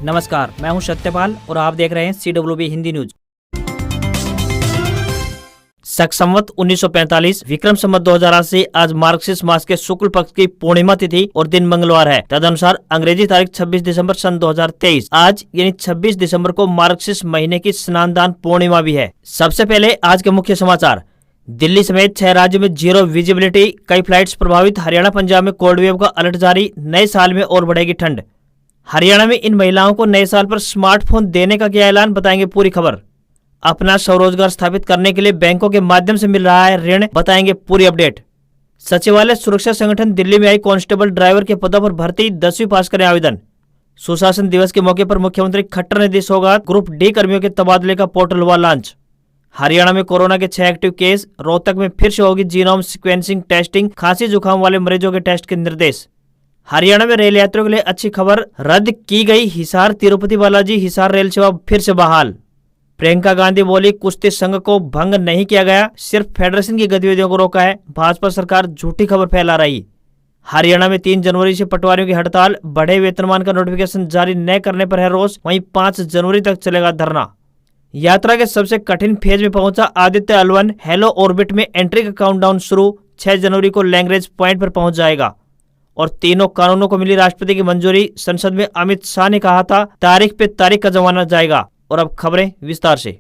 नमस्कार, मैं हूं सत्यपाल और आप देख रहे हैं CWB हिंदी न्यूज। शक संवत 1945 विक्रम संवत 2080 आज मार्गशीर्ष मास के शुक्ल पक्ष की पूर्णिमा तिथि और दिन मंगलवार है। तदनुसार अंग्रेजी तारीख 26 दिसंबर सन 2023 आज यानी 26 दिसंबर को मार्गशीर्ष महीने की स्नानदान पूर्णिमा भी है। सबसे पहले आज के मुख्य समाचार। दिल्ली समेत 6 राज्यों में जीरो विजिबिलिटी, कई फ्लाइट्स प्रभावित। हरियाणा पंजाब में कोल्ड वेव का अलर्ट जारी। नए साल में और बढ़ेगी ठंड। हरियाणा में इन महिलाओं को नए साल पर स्मार्टफोन देने का किया ऐलान, बताएंगे पूरी खबर। अपना स्वरोजगार स्थापित करने के लिए बैंकों के माध्यम से मिल रहा है ऋण, बताएंगे पूरी अपडेट। सचिवालय सुरक्षा संगठन दिल्ली में आई कांस्टेबल ड्राइवर के पदों पर भर्ती, 10वीं पास करें आवेदन। सुशासन दिवस के मौके पर मुख्यमंत्री खट्टर ने दी सौगात, ग्रुप डी कर्मियों के तबादले का पोर्टल हुआ लॉन्च। हरियाणा में कोरोना के 6 एक्टिव केस। रोहतक में फिर से होगी जीनोम सीक्वेंसिंग टेस्टिंग, खांसी जुकाम वाले मरीजों के टेस्ट के निर्देश। हरियाणा में रेल यात्रियों के लिए अच्छी खबर, रद्द की गई हिसार तिरुपति बालाजी हिसार रेल सेवा फिर से बहाल। प्रियंका गांधी बोली, कुश्ती संघ को भंग नहीं किया गया, सिर्फ फेडरेशन की गतिविधियों को रोका है। भाजपा सरकार झूठी खबर फैला रही। हरियाणा में 3 जनवरी से पटवारियों की हड़ताल, बढ़े वेतनमान का नोटिफिकेशन जारी न करने पर है रोष। वहीं 5 जनवरी तक चलेगा धरना। यात्रा के सबसे कठिन फेज में पहुंचा आदित्य L1, हेलो ऑर्बिट में एंट्री का काउंटडाउन शुरू। 6 जनवरी को लैंग्वेज पॉइंट पर पहुंच जाएगा। और तीनों कानूनों को मिली राष्ट्रपति की मंजूरी। संसद में अमित शाह ने कहा था तारीख पे तारीख का जमाना जाएगा। और अब खबरें विस्तार से।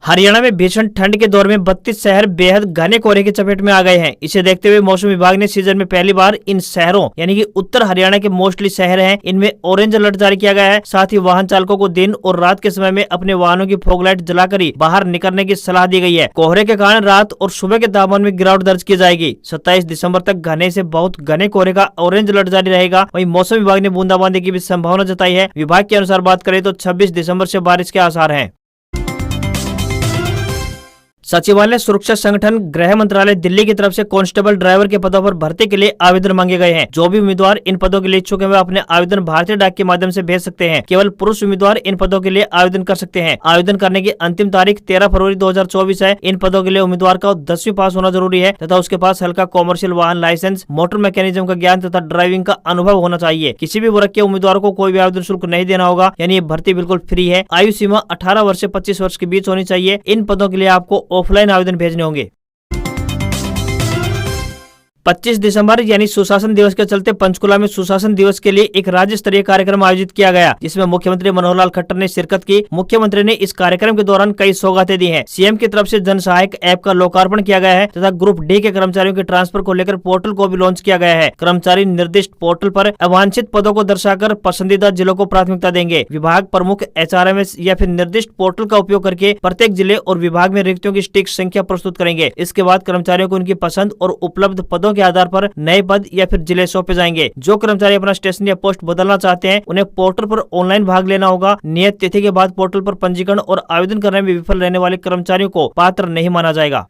हरियाणा में भीषण ठंड के दौर में 32 शहर बेहद घने कोहरे की चपेट में आ गए हैं। इसे देखते हुए मौसम विभाग ने सीजन में पहली बार इन शहरों यानी कि उत्तर हरियाणा के मोस्टली शहर हैं, इनमें ऑरेंज अलर्ट जारी किया गया है। साथ ही वाहन चालकों को दिन और रात के समय में अपने वाहनों की फॉग लाइट जलाकर ही बाहर निकलने की सलाह दी गई है। कोहरे के कारण रात और सुबह के तापमान में गिरावट दर्ज की जाएगी। 27 दिसंबर तक घने से बहुत घने कोहरे का ऑरेंज अलर्ट जारी रहेगा। वहीं मौसम विभाग ने बूंदाबांदी की भी संभावना जताई है। विभाग के अनुसार बात करें तो 26 दिसंबर से बारिश के आसार हैं। सचिवालय सुरक्षा संगठन गृह मंत्रालय दिल्ली की तरफ से कांस्टेबल ड्राइवर के पदों पर भर्ती के लिए आवेदन मांगे गए हैं। जो भी उम्मीदवार इन पदों के लिए इच्छुक है वे अपने आवेदन भारतीय डाक के माध्यम से भेज सकते हैं। केवल पुरुष उम्मीदवार इन पदों के लिए आवेदन कर सकते हैं। आवेदन करने की अंतिम तारीख 13 फरवरी 2024 है। इन पदों के लिए उम्मीदवार का 10वीं पास होना जरूरी है तथा उसके पास हल्का कॉमर्शियल वाहन लाइसेंस, मोटर मैकेनिज्म का ज्ञान तथा ड्राइविंग का अनुभव होना चाहिए। किसी भी वर्ग के उम्मीदवारों को कोई भी आवेदन शुल्क नहीं देना होगा, यानी ये भर्ती बिल्कुल फ्री है। आयु सीमा 18 वर्ष से 25 वर्ष के बीच होनी चाहिए। इन पदों के लिए आपको ऑफलाइन आवेदन भेजने होंगे। 25 दिसंबर यानी सुशासन दिवस के चलते पंचकुला में सुशासन दिवस के लिए एक राज्य स्तरीय कार्यक्रम आयोजित किया गया, जिसमें मुख्यमंत्री मनोहर लाल खट्टर ने शिरकत की। मुख्यमंत्री ने इस कार्यक्रम के दौरान कई सौगातें दी हैं। सीएम की तरफ से जन सहायक ऐप का लोकार्पण किया गया है तथा ग्रुप डी के कर्मचारियों के ट्रांसफर को लेकर पोर्टल को भी लॉन्च किया गया है। कर्मचारी निर्दिष्ट पोर्टल पर अवांछित पदों को दर्शाकर पसंदीदा जिलों को प्राथमिकता देंगे। विभाग प्रमुख HRMS या फिर निर्दिष्ट पोर्टल का उपयोग करके प्रत्येक जिले और विभाग में रिक्तियों की सटीक संख्या प्रस्तुत करेंगे। इसके बाद कर्मचारियों को उनकी पसंद और उपलब्ध पदों के आधार पर नए पद या फिर जिले सौंपे जाएंगे। जो कर्मचारी अपना स्टेशन या पोस्ट बदलना चाहते हैं उन्हें पोर्टल पर ऑनलाइन भाग लेना होगा। नियत तिथि के बाद पोर्टल पर पंजीकरण और आवेदन करने में विफल रहने वाले कर्मचारियों को पात्र नहीं माना जाएगा।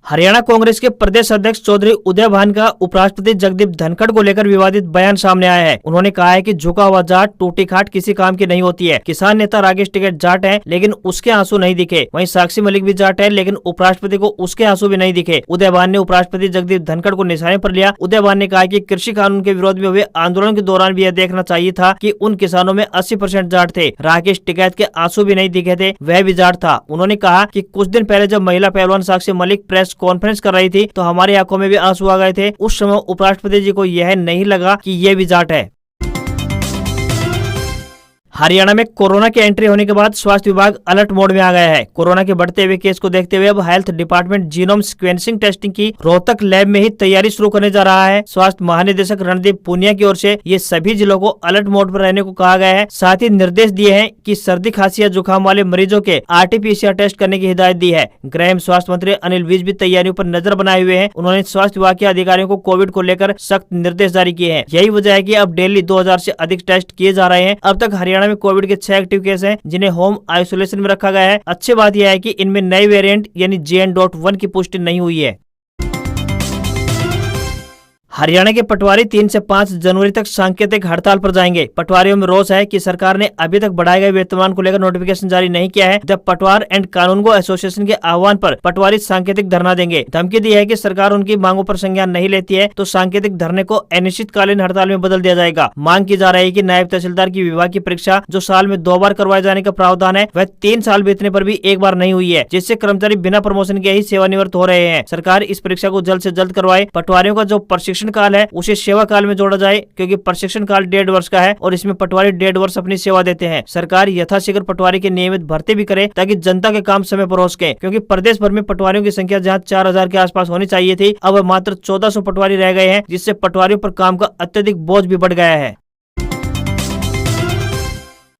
हरियाणा कांग्रेस के प्रदेश अध्यक्ष चौधरी उदय भान का उपराष्ट्रपति जगदीप धनखड़ को लेकर विवादित बयान सामने आया है। उन्होंने कहा है कि झुका हुआ जाट टूटी खाट किसी काम की नहीं होती है। किसान नेता राकेश टिकैत जाट है लेकिन उसके आंसू नहीं दिखे। वहीं साक्षी मलिक भी जाट है लेकिन उपराष्ट्रपति को उसके आंसू भी नहीं दिखे। उदय भान ने उपराष्ट्रपति जगदीप धनखड़ को निशाने पर लिया। उदय भान ने कहा कि कृषि कानून के विरोध में हुए आंदोलन के दौरान भी यह देखना चाहिए था कि उन किसानों में 80% जाट थे। राकेश टिकैत के आंसू भी नहीं दिखे थे, वह भी जाट था। उन्होंने कहा कि कुछ दिन पहले जब महिला पहलवान साक्षी मलिक प्रेस कॉन्फ्रेंस कर रही थी तो हमारी आंखों में भी आंसू आ गए थे। उस समय उपराष्ट्रपति जी को यह नहीं लगा कि यह भी जाट है। हरियाणा में कोरोना की एंट्री होने के बाद स्वास्थ्य विभाग अलर्ट मोड में आ गया है। कोरोना के बढ़ते हुए केस को देखते हुए अब health department genome sequencing testing की रोहतक लैब में ही तैयारी शुरू करने जा रहा है। स्वास्थ्य महानिदेशक रणदीप पुनिया की ओर से ये सभी जिलों को अलर्ट मोड पर रहने को कहा गया है। साथ ही निर्देश दिए हैं कि सर्दी खांसी या जुकाम वाले मरीजों के RT-PCR टेस्ट करने की हिदायत दी है। गृह एवं स्वास्थ्य मंत्री अनिल विज भी तैयारियों पर नजर बनाए हुए हैं। उन्होंने स्वास्थ्य विभाग के अधिकारियों को कोविड को लेकर सख्त निर्देश जारी किए हैं। यही वजह है कि अब डेली 2000 से अधिक टेस्ट किए जा रहे हैं। अब तक हरियाणा में कोविड के 6 एक्टिव केस हैं जिन्हें होम आइसोलेशन में रखा गया है। अच्छी बात यह है कि इनमें नए वेरिएंट यानी JN.1 की पुष्टि नहीं हुई है। हरियाणा के पटवारी 3 से 5 जनवरी तक सांकेतिक हड़ताल पर जाएंगे। पटवारियों में रोष है कि सरकार ने अभी तक बढ़ाए गए वेतनमान को लेकर नोटिफिकेशन जारी नहीं किया है। जब पटवार एंड कानूनगो एसोसिएशन के आह्वान पर पटवारी सांकेतिक धरना देंगे। धमकी दी है कि सरकार उनकी मांगों पर संज्ञान नहीं लेती है तो सांकेतिक धरने को अनिश्चितकालीन हड़ताल में बदल दिया जाएगा। मांग की जा रही है कि नायब तहसीलदार की विभाग की परीक्षा जो साल में 2 बार करवाए जाने का प्रावधान है वह 3 साल बीतने पर भी एक बार नहीं हुई है, जिससे कर्मचारी बिना प्रमोशन के ही सेवानिवृत्त हो रहे हैं। सरकार इस परीक्षा को जल्द से जल्द करवाए। पटवारियों का जो प्रशिक्षण काल है उसे सेवा काल में जोड़ा जाए, क्योंकि प्रशिक्षण काल 1.5 वर्ष का है और इसमें पटवारी 1.5 वर्ष अपनी सेवा देते हैं। सरकार यथाशीघ्र पटवारी की नियमित भर्ती भी करे ताकि जनता के काम समय पर हो सके, क्योंकि प्रदेश भर में पटवारियों की संख्या जहां 4000 के आसपास होनी चाहिए थी, अब मात्र 1400 पटवारी रह गए हैं, जिससे पटवारियों पर काम का अत्यधिक बोझ भी बढ़ गया है।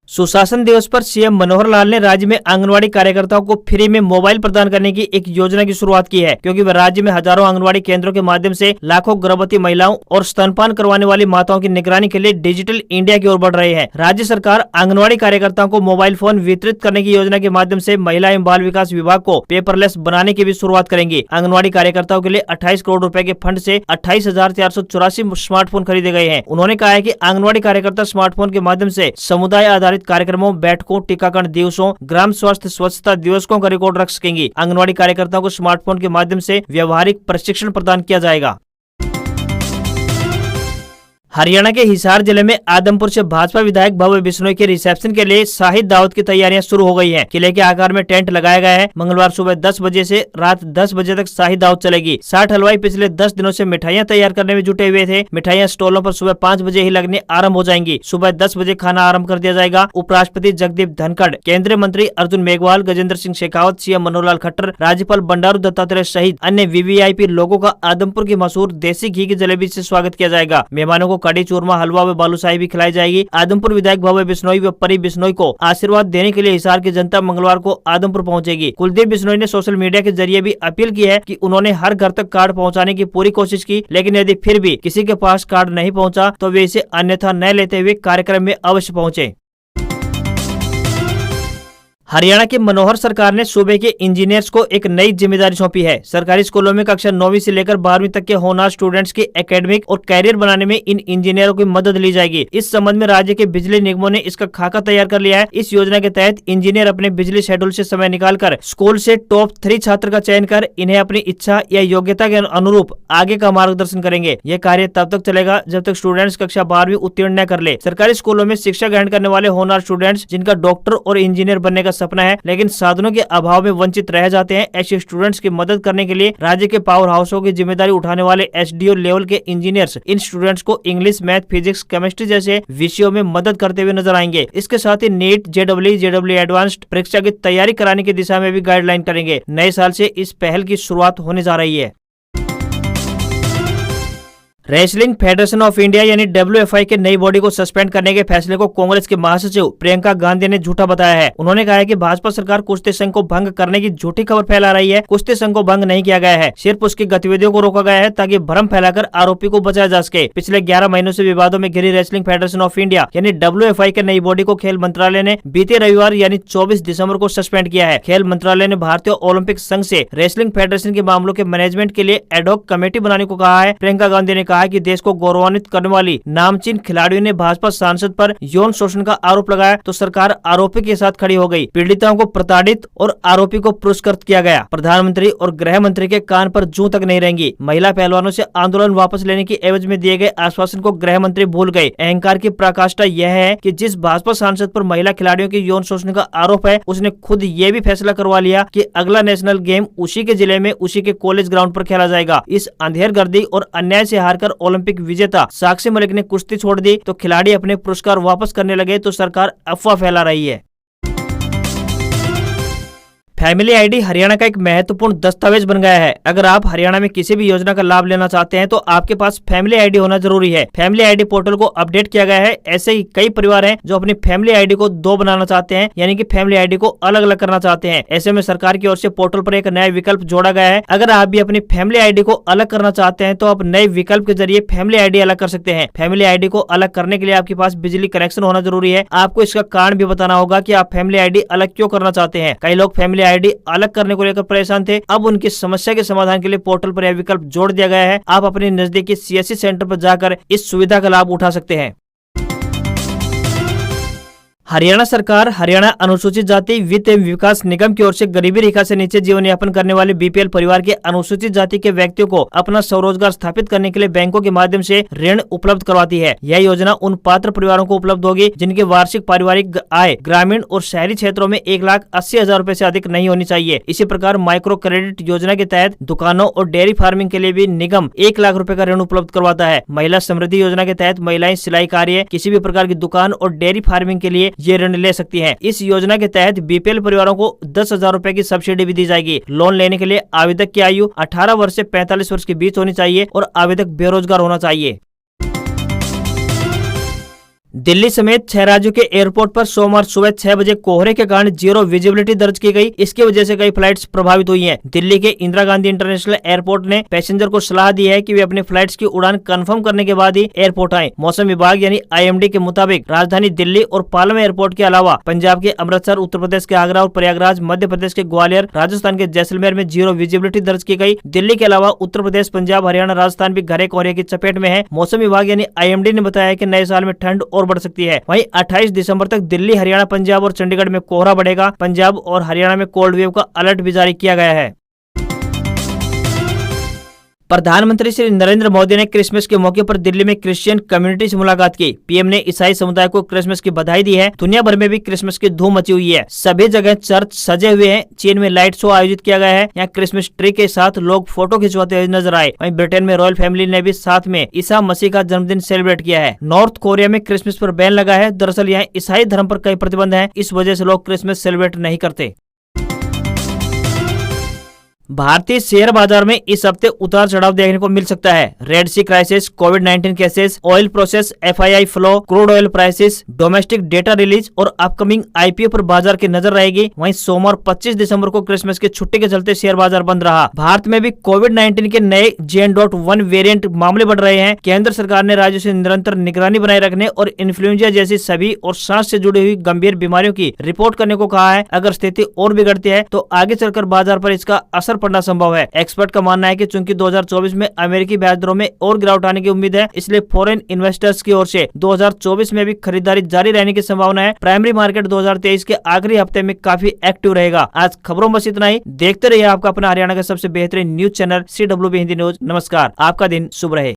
सुशासन दिवस पर सीएम मनोहर लाल ने राज्य में आंगनवाड़ी कार्यकर्ताओं को फ्री में मोबाइल प्रदान करने की एक योजना की शुरुआत की है, क्योंकि वह राज्य में हजारों आंगनवाड़ी केंद्रों के माध्यम से लाखों गर्भवती महिलाओं और स्तनपान करवाने वाली माताओं की निगरानी के लिए डिजिटल इंडिया की ओर बढ़ रहे हैं। राज्य सरकार आंगनवाड़ी कार्यकर्ताओं को मोबाइल फोन वितरित करने की योजना के माध्यम से महिला एवं बाल विकास विभाग को पेपरलेस बनाने की भी शुरुआत करेंगी। आंगनवाड़ी कार्यकर्ताओं के लिए 28 करोड़ रुपए के फंड से 28,484 स्मार्टफोन खरीदे गए हैं। उन्होंने कहा है कि आंगनवाड़ी कार्यकर्ता स्मार्टफोन के माध्यम से समुदाय आधारित कार्यक्रमों, बैठकों, टीकाकरण दिवसों, ग्राम स्वास्थ्य स्वच्छता दिवसों का रिकॉर्ड रख सकेंगी। आंगनवाड़ी कार्यकर्ताओं को स्मार्टफोन के माध्यम से व्यावहारिक प्रशिक्षण प्रदान किया जाएगा। हरियाणा के हिसार जिले में आदमपुर से भाजपा विधायक भव्य बिश्नोई के रिसेप्शन के लिए शाही दावत की तैयारियां शुरू हो गई हैं। किले के आकार में टेंट लगाया गया है। मंगलवार सुबह 10 बजे से रात 10 बजे तक शाही दावत चलेगी। 60 हलवाई पिछले 10 दिनों से मिठाइयां तैयार करने में जुटे हुए थे। मिठाइयां स्टॉलों पर सुबह 5 बजे ही लगने आरंभ हो जाएंगी। सुबह 10 बजे खाना आरंभ कर दिया जाएगा। उपराष्ट्रपति जगदीप धनखड़, केंद्रीय मंत्री अर्जुन मेघवाल, गजेंद्र सिंह शेखावत, सीएम मनोहर लाल खट्टर, राज्यपाल बंडारू दत्तात्रेय सहित अन्य वीवीआईपी लोगों का आदमपुर की मशहूर देसी घी की जलेबी से स्वागत किया जाएगा। मेहमानों को कड़ी चूरमा, हलवा व बालूशाही भी खिलाई जाएगी। आदमपुर विधायक भव्य बिश्नोई व परी बिश्नोई को आशीर्वाद देने के लिए हिसार की जनता मंगलवार को आदमपुर पहुंचेगी। कुलदीप बिश्नोई ने सोशल मीडिया के जरिए भी अपील की है कि उन्होंने हर घर तक कार्ड पहुंचाने की पूरी कोशिश की, लेकिन यदि फिर भी किसी के पास कार्ड नहीं पहुंचा तो वे इसे अन्यथा न लेते हुए कार्यक्रम में अवश्य पहुंचे। हरियाणा की मनोहर सरकार ने सूबे के इंजीनियर्स को एक नई जिम्मेदारी सौंपी है। सरकारी स्कूलों में कक्षा 9वीं से लेकर 12वीं तक के होनहार स्टूडेंट्स की एकेडमिक और कैरियर बनाने में इन इंजीनियरों की मदद ली जाएगी। इस संबंध में राज्य के बिजली निगमों ने इसका खाका तैयार कर लिया है। इस योजना के तहत इंजीनियर अपने बिजली शेड्यूल से समय निकालकर स्कूल से टॉप 3 छात्र का चयन कर इन्हें अपनी इच्छा या योग्यता के अनुरूप आगे का मार्गदर्शन करेंगे। यह कार्य तब तक चलेगा जब तक स्टूडेंट्स कक्षा 12वीं उत्तीर्ण न कर ले। सरकारी स्कूलों में शिक्षा ग्रहण करने वाले होनहार स्टूडेंट्स जिनका डॉक्टर और इंजीनियर बनने का सपना है लेकिन साधनों के अभाव में वंचित रह जाते हैं, ऐसे स्टूडेंट्स की मदद करने के लिए राज्य के पावर हाउसों की जिम्मेदारी उठाने वाले एसडीओ लेवल के इंजीनियर्स इन स्टूडेंट्स को इंग्लिश, मैथ, फिजिक्स, केमिस्ट्री जैसे विषयों में मदद करते हुए नजर आएंगे। इसके साथ ही नीट, जेडब्ल्यू एडवांस्ड परीक्षा की तैयारी कराने की दिशा में भी गाइडलाइन करेंगे। नए साल से इस पहल की शुरुआत होने जा रही है। रेसलिंग फेडरेशन ऑफ इंडिया यानी WFI के नई बॉडी को सस्पेंड करने के फैसले को कांग्रेस के महासचिव प्रियंका गांधी ने झूठा बताया है। उन्होंने कहा है कि भाजपा सरकार कुश्ती संघ को भंग करने की झूठी खबर फैला रही है। कुश्ती संघ को भंग नहीं किया गया है, सिर्फ उसकी गतिविधियों को रोका गया है ताकि भ्रम फैलाकर आरोपी को बचाया जा सके। पिछले 11 महीनों से विवादों में घिरी रेसलिंग फेडरेशन ऑफ इंडिया यानी WFI के नई बॉडी को खेल मंत्रालय ने बीते रविवार यानी 24 दिसंबर को सस्पेंड किया है। खेल मंत्रालय ने भारतीय ओलंपिक संघ से रेसलिंग फेडरेशन के मामलों के मैनेजमेंट के लिए एडहॉक कमेटी बनाने को कहा है। प्रियंका गांधी ने कहा कि देश को गौरवान्वित करने वाली नामचीन खिलाड़ियों ने भाजपा सांसद पर यौन शोषण का आरोप लगाया तो सरकार आरोपी के साथ खड़ी हो गई। पीड़िताओं को प्रताड़ित और आरोपी को पुरस्कृत किया गया। प्रधानमंत्री और गृह मंत्री के कान पर जूं तक नहीं रहेंगी। महिला पहलवानों से आंदोलन वापस लेने की एवज में दिए गए आश्वासन को गृह मंत्री भूल गए। अहंकार की पराकाष्ठा यह है कि जिस भाजपा सांसद पर महिला खिलाड़ियों के यौन शोषण का आरोप है उसने खुद ये भी फैसला करवा लिया कि अगला नेशनल गेम उसी के जिले में उसी के कॉलेज ग्राउंड पर खेला जाएगा। इस अंधेरगर्दी और अन्याय से हारकर ओलंपिक विजेता साक्षी मलिक ने कुश्ती छोड़ दी तो खिलाड़ी अपने पुरस्कार वापस करने लगे तो सरकार अफवाह फैला रही है। फैमिली आईडी हरियाणा का एक महत्वपूर्ण दस्तावेज बन गया है। अगर आप हरियाणा में किसी भी योजना का लाभ लेना चाहते हैं तो आपके पास फैमिली आईडी होना जरूरी है। फैमिली आईडी पोर्टल को अपडेट किया गया है। ऐसे ही कई परिवार हैं जो अपनी फैमिली आईडी को 2 बनाना चाहते हैं, यानी कि फैमिली आईडी को अलग अलग करना चाहते हैं। ऐसे में सरकार की ओर से पोर्टल पर एक नया विकल्प जोड़ा गया है। अगर आप भी अपनी फैमिली आईडी को अलग करना चाहते हैं तो आप नए विकल्प के जरिए फैमिली आईडी अलग कर सकते हैं। फैमिली आईडी को अलग करने के लिए आपके पास बिजली कनेक्शन होना जरूरी है। आपको इसका कारण भी बताना होगा कि आप फैमिली आईडी अलग क्यों करना चाहते हैं। कई लोग फैमिली आईडी अलग करने को लेकर परेशान थे। अब उनकी समस्या के समाधान के लिए पोर्टल पर यह विकल्प जोड़ दिया गया है। आप अपने नजदीकी सीएससी सेंटर पर जाकर इस सुविधा का लाभ उठा सकते हैं। हरियाणा सरकार हरियाणा अनुसूचित जाति वित्त एवं विकास निगम की ओर से गरीबी रेखा से नीचे जीवन यापन करने वाले बीपीएल परिवार के अनुसूचित जाति के व्यक्तियों को अपना स्वरोजगार स्थापित करने के लिए बैंकों के माध्यम से ऋण उपलब्ध करवाती है। यह योजना उन पात्र परिवारों को उपलब्ध होगी जिनके वार्षिक पारिवारिक आय ग्रामीण और शहरी क्षेत्रों में 1,80,000 रूपए से अधिक नहीं होनी चाहिए। इसी प्रकार माइक्रो क्रेडिट योजना के तहत दुकानों और डेयरी फार्मिंग के लिए भी निगम 1 लाख रूपए का ऋण उपलब्ध करवाता है। महिला समृद्धि योजना के तहत महिलाएं सिलाई कार्य, किसी भी प्रकार की दुकान और डेयरी फार्मिंग के लिए ये ऋण ले सकती हैं। इस योजना के तहत बीपीएल परिवारों को 10,000 रूपए की सब्सिडी भी दी जाएगी। लोन लेने के लिए आवेदक की आयु 18 वर्ष से 45 वर्ष के बीच होनी चाहिए और आवेदक बेरोजगार होना चाहिए। दिल्ली समेत 6 राज्यों के एयरपोर्ट पर सोमवार सुबह 6 बजे कोहरे के कारण जीरो विजिबिलिटी दर्ज की गई। इसकी वजह से कई फ्लाइट्स प्रभावित हुई हैं। दिल्ली के इंदिरा गांधी इंटरनेशनल एयरपोर्ट ने पैसेंजर को सलाह दी है कि वे अपने फ्लाइट्स की उड़ान कंफर्म करने के बाद ही एयरपोर्ट आएं। मौसम विभाग यानी IMD के मुताबिक राजधानी दिल्ली और पालम एयरपोर्ट के अलावा पंजाब के अमृतसर, उत्तर प्रदेश के आगरा और प्रयागराज, मध्य प्रदेश के ग्वालियर, राजस्थान के जैसलमेर में जीरो विजिबिलिटी दर्ज की गई। दिल्ली के अलावा उत्तर प्रदेश, पंजाब, हरियाणा, राजस्थान भी घने कोहरे की चपेट में है। मौसम विभाग यानी IMD ने बताया कि नए साल में ठंड और बढ़ सकती है। वहीं 28 दिसंबर तक दिल्ली, हरियाणा, पंजाब और चंडीगढ़ में कोहरा बढ़ेगा। पंजाब और हरियाणा में कोल्ड वेव का अलर्ट भी जारी किया गया है। प्रधानमंत्री श्री नरेंद्र मोदी ने क्रिसमस के मौके पर दिल्ली में क्रिश्चियन कम्युनिटी से मुलाकात की। पीएम ने ईसाई समुदाय को क्रिसमस की बधाई दी है। दुनिया भर में भी क्रिसमस की धूम मची हुई है। सभी जगह चर्च सजे हुए हैं। चीन में लाइट शो आयोजित किया गया है। यहाँ क्रिसमस ट्री के साथ लोग फोटो खिंचवाते हुए नजर आए। वहीं ब्रिटेन में रॉयल फैमिली ने भी साथ में ईसा मसीह का जन्मदिन सेलिब्रेट किया है। नॉर्थ कोरिया में क्रिसमस पर बैन लगा है। दरअसल यहाँ ईसाई धर्म पर कई प्रतिबंध है। इस वजह से लोग क्रिसमस सेलिब्रेट नहीं करते। भारतीय शेयर बाजार में इस हफ्ते उतार चढ़ाव देखने को मिल सकता है। रेड सी क्राइसिस, कोविड-19 cases, oil process, FII flow, crude oil prices, domestic data release और अपकमिंग IPO पर बाजार की नजर रहेगी। वहीं सोमवार 25 दिसंबर को क्रिसमस की छुट्टी के चलते शेयर बाजार बंद रहा। भारत में भी कोविड-19 के नए JN.1 वेरिएंट मामले बढ़ रहे हैं। केंद्र सरकार ने राज्यों से निरंतर निगरानी बनाए रखने और इन्फ्लुएंजा जैसी सभी और सांस से जुड़ी हुई गंभीर बीमारियों की रिपोर्ट करने को कहा है। अगर स्थिति और बिगड़ती है तो आगे चलकर बाजार पर इसका असर पड़ना संभव है। एक्सपर्ट का मानना है कि चूंकि 2024 में अमेरिकी ब्याज दरों में और गिरावट आने की उम्मीद है, इसलिए फॉरेन इन्वेस्टर्स की ओर से 2024 में भी खरीदारी जारी रहने की संभावना है। प्राइमरी मार्केट 2023 के आखिरी हफ्ते में काफी एक्टिव रहेगा। आज खबरों में इतना ही। देखते रहिए आपका अपना हरियाणा का सबसे बेहतरीन news channel CWB Hindi news. नमस्कार, आपका दिन शुभ रहे।